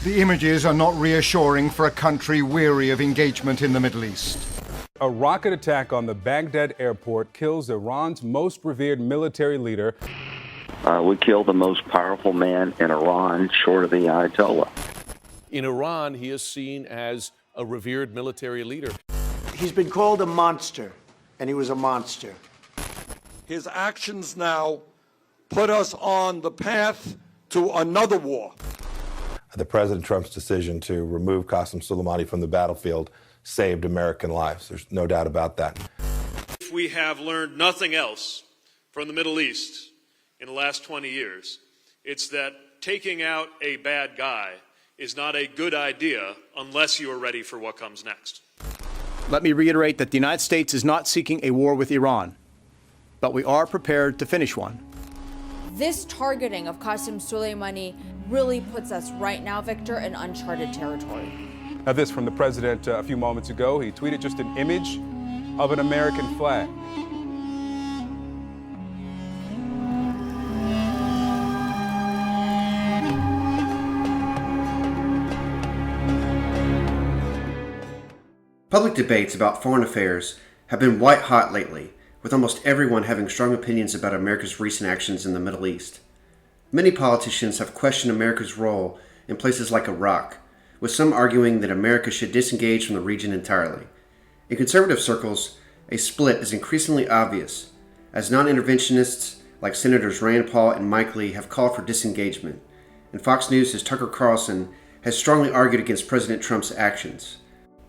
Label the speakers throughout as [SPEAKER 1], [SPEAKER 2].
[SPEAKER 1] The images are not reassuring for a country weary of engagement in the Middle East.
[SPEAKER 2] A rocket attack on the Baghdad airport kills Iran's most revered military leader.
[SPEAKER 3] We killed the most powerful man in Iran, short of the Ayatollah.
[SPEAKER 4] In Iran, he is seen as a revered military leader.
[SPEAKER 5] He's been called a monster, and he was a monster.
[SPEAKER 6] His actions now put us on the path to another war.
[SPEAKER 7] The President Trump's decision to remove Qasem Soleimani from the battlefield saved American lives. There's no doubt about that.
[SPEAKER 8] If we have learned nothing else from the Middle East in the last 20 years, it's that taking out a bad guy is not a good idea unless you are ready for what comes next.
[SPEAKER 9] Let me reiterate that the United States is not seeking a war with Iran, but we are prepared to finish one.
[SPEAKER 10] This targeting of Qasem Soleimani really puts us right now, Victor, in uncharted territory.
[SPEAKER 2] Now this from the president a few moments ago. He tweeted just an image of an American flag.
[SPEAKER 11] Public debates about foreign affairs have been white hot lately, with almost everyone having strong opinions about America's recent actions in the Middle East. Many politicians have questioned America's role in places like Iraq, with some arguing that America should disengage from the region entirely. In conservative circles, a split is increasingly obvious, as non-interventionists like Senators Rand Paul and Mike Lee have called for disengagement, and Fox News' Tucker Carlson has strongly argued against President Trump's actions.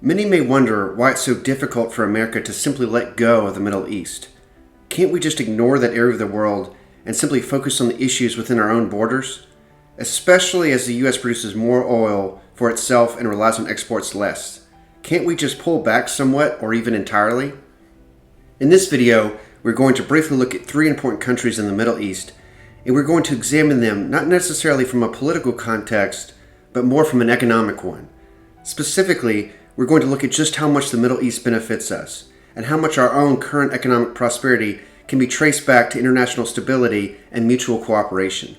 [SPEAKER 11] Many may wonder why it's so difficult for America to simply let go of the Middle East. Can't we just ignore that area of the world and simply focus on the issues within our own borders? Especially as the U.S. produces more oil for itself and relies on exports less. Can't we just pull back somewhat or even entirely? In this video, we're going to briefly look at 3 important countries in the Middle East, and we're going to examine them not necessarily from a political context, but more from an economic one. Specifically, we're going to look at just how much the Middle East benefits us, and how much our own current economic prosperity can be traced back to international stability and mutual cooperation.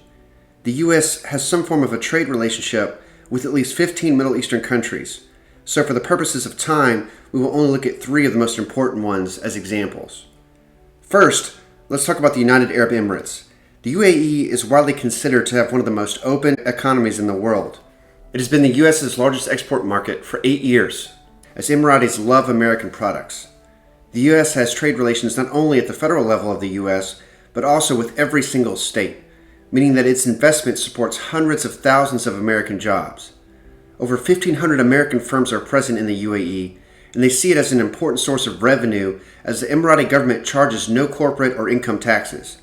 [SPEAKER 11] The U.S. has some form of a trade relationship with at least 15 Middle Eastern countries, so for the purposes of time, we will only look at 3 of the most important ones as examples. First, let's talk about the United Arab Emirates. The UAE is widely considered to have one of the most open economies in the world. It has been the U.S.'s largest export market for 8 years, as Emiratis love American products. The U.S. has trade relations not only at the federal level of the U.S., but also with every single state, meaning that its investment supports hundreds of thousands of American jobs. Over 1,500 American firms are present in the UAE, and they see it as an important source of revenue as the Emirati government charges no corporate or income taxes.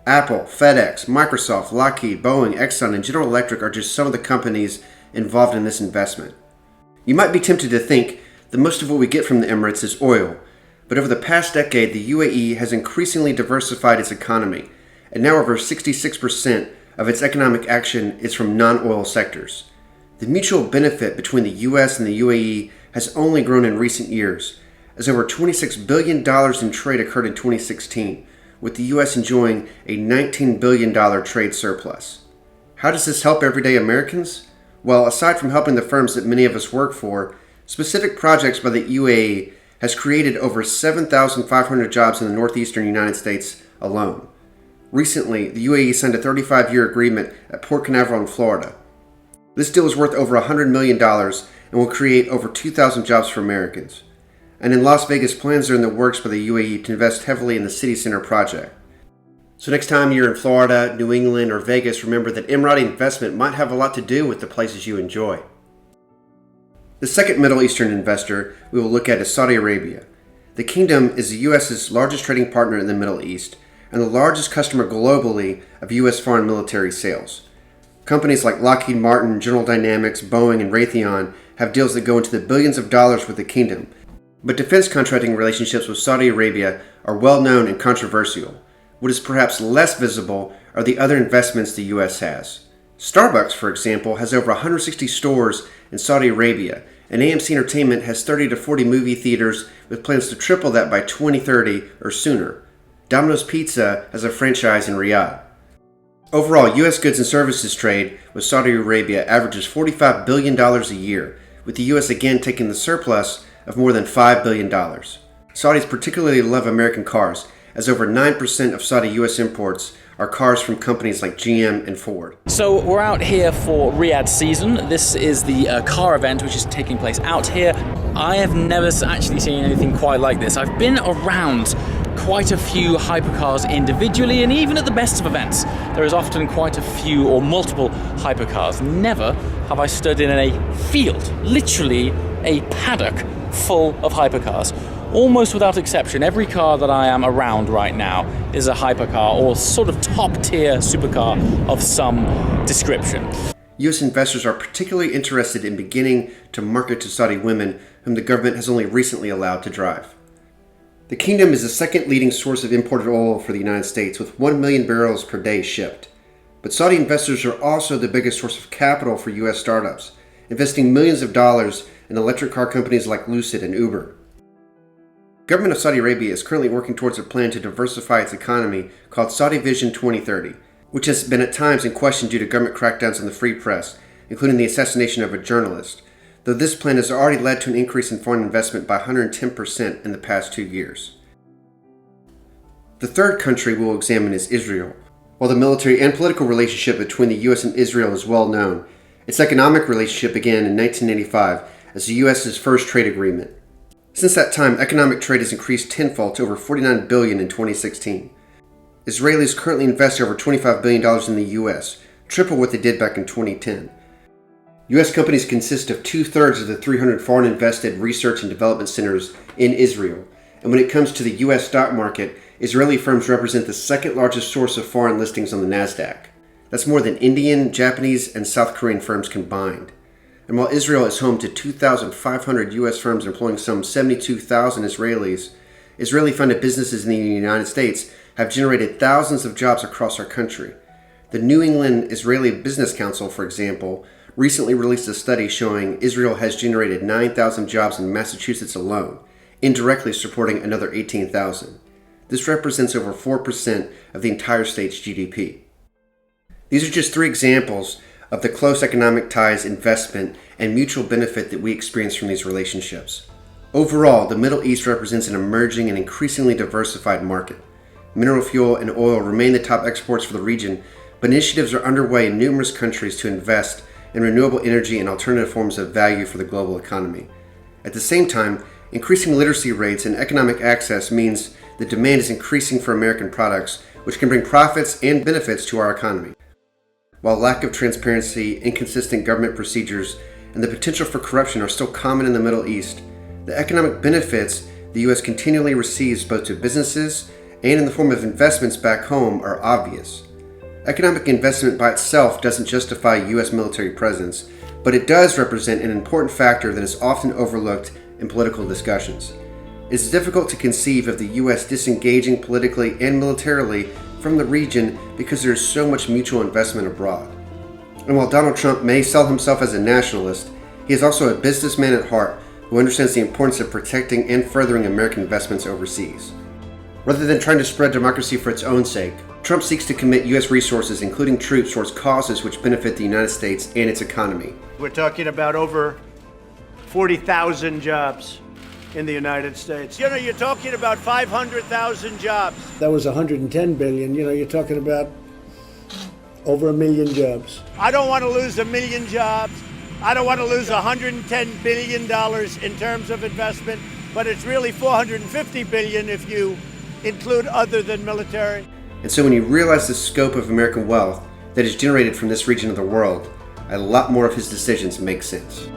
[SPEAKER 11] Apple, FedEx, Microsoft, Lockheed, Boeing, Exxon, and General Electric are just some of the companies involved in this investment. You might be tempted to think that most of what we get from the Emirates is oil, but over the past decade, the UAE has increasingly diversified its economy, and now over 66% of its economic action is from non-oil sectors. The mutual benefit between the U.S. and the UAE has only grown in recent years, as over $26 billion in trade occurred in 2016, with the U.S. enjoying a $19 billion trade surplus. How does this help everyday Americans? Well, aside from helping the firms that many of us work for, specific projects by the UAE has created over 7,500 jobs in the northeastern United States alone. Recently, the UAE signed a 35-year agreement at Port Canaveral in Florida. This deal is worth over $100 million and will create over 2,000 jobs for Americans. And in Las Vegas, plans are in the works by the UAE to invest heavily in the City Center project. So next time you're in Florida, New England, or Vegas, remember that Emirati investment might have a lot to do with the places you enjoy. The second Middle Eastern investor we will look at is Saudi Arabia. The kingdom is the U.S.'s largest trading partner in the Middle East and the largest customer globally of U.S. foreign military sales. Companies like Lockheed Martin, General Dynamics, Boeing, and Raytheon have deals that go into the billions of dollars with the kingdom, but defense contracting relationships with Saudi Arabia are well known and controversial. What is perhaps less visible are the other investments the U.S. has. Starbucks, for example, has over 160 stores in Saudi Arabia, and AMC Entertainment has 30 to 40 movie theaters with plans to triple that by 2030 or sooner. Domino's Pizza has a franchise in Riyadh. Overall, U.S. goods and services trade with Saudi Arabia averages $45 billion a year, with the U.S. again taking the surplus of more than $5 billion. Saudis particularly love American cars, as over 9% of Saudi U.S. imports are cars from companies like GM and Ford.
[SPEAKER 12] So we're out here for Riyadh season. This is the car event which is taking place out here. I have never actually seen anything quite like this. I've been around quite a few hypercars individually, and even at the best of events, there is often quite a few or multiple hypercars. Never have I stood in a field, literally a paddock full of hypercars. Almost without exception, every car that I am around right now is a hypercar or sort of top-tier supercar of some description.
[SPEAKER 11] U.S. investors are particularly interested in beginning to market to Saudi women, whom the government has only recently allowed to drive. The kingdom is the second leading source of imported oil for the United States, with 1 million barrels per day shipped. But Saudi investors are also the biggest source of capital for U.S. startups, investing millions of dollars in electric car companies like Lucid and Uber. The government of Saudi Arabia is currently working towards a plan to diversify its economy called Saudi Vision 2030, which has been at times in question due to government crackdowns on the free press, including the assassination of a journalist, though this plan has already led to an increase in foreign investment by 110% in the past 2 years. The third country we'll examine is Israel. While the military and political relationship between the U.S. and Israel is well known, its economic relationship began in 1985 as the U.S.'s first trade agreement. Since that time, economic trade has increased tenfold to over $49 billion in 2016. Israelis currently invest over $25 billion in the U.S., triple what they did back in 2010. U.S. companies consist of 2/3 of the 300 foreign invested research and development centers in Israel, and when it comes to the U.S. stock market, Israeli firms represent the second largest source of foreign listings on the NASDAQ. That's more than Indian, Japanese, and South Korean firms combined. And while Israel is home to 2,500 U.S. firms employing some 72,000 Israelis, Israeli-funded businesses in the United States have generated thousands of jobs across our country. The New England Israeli Business Council, for example, recently released a study showing Israel has generated 9,000 jobs in Massachusetts alone, indirectly supporting another 18,000. This represents over 4% of the entire state's GDP. These are just 3 examples of the close economic ties, investment, and mutual benefit that we experience from these relationships. Overall, the Middle East represents an emerging and increasingly diversified market. Mineral fuel and oil remain the top exports for the region, but initiatives are underway in numerous countries to invest in renewable energy and alternative forms of value for the global economy. At the same time, increasing literacy rates and economic access means the demand is increasing for American products, which can bring profits and benefits to our economy. While lack of transparency, inconsistent government procedures, and the potential for corruption are still common in the Middle East, the economic benefits the U.S. continually receives both to businesses and in the form of investments back home are obvious. Economic investment by itself doesn't justify U.S. military presence, but it does represent an important factor that is often overlooked in political discussions. It's difficult to conceive of the U.S. disengaging politically and militarily from the region because there is so much mutual investment abroad. And while Donald Trump may sell himself as a nationalist, he is also a businessman at heart who understands the importance of protecting and furthering American investments overseas. Rather than trying to spread democracy for its own sake, Trump seeks to commit U.S. resources, including troops, towards causes which benefit the United States and its economy.
[SPEAKER 5] We're talking about over 40,000 jobs in the United States. You know, you're talking about 500,000 jobs.
[SPEAKER 13] That was 110 billion. You know, you're talking about over 1 million jobs.
[SPEAKER 5] I don't want to lose 1 million jobs. I don't want to lose $110 billion in terms of investment, but it's really $450 billion if you include other than military.
[SPEAKER 11] And so when you realize the scope of American wealth that is generated from this region of the world, a lot more of his decisions make sense.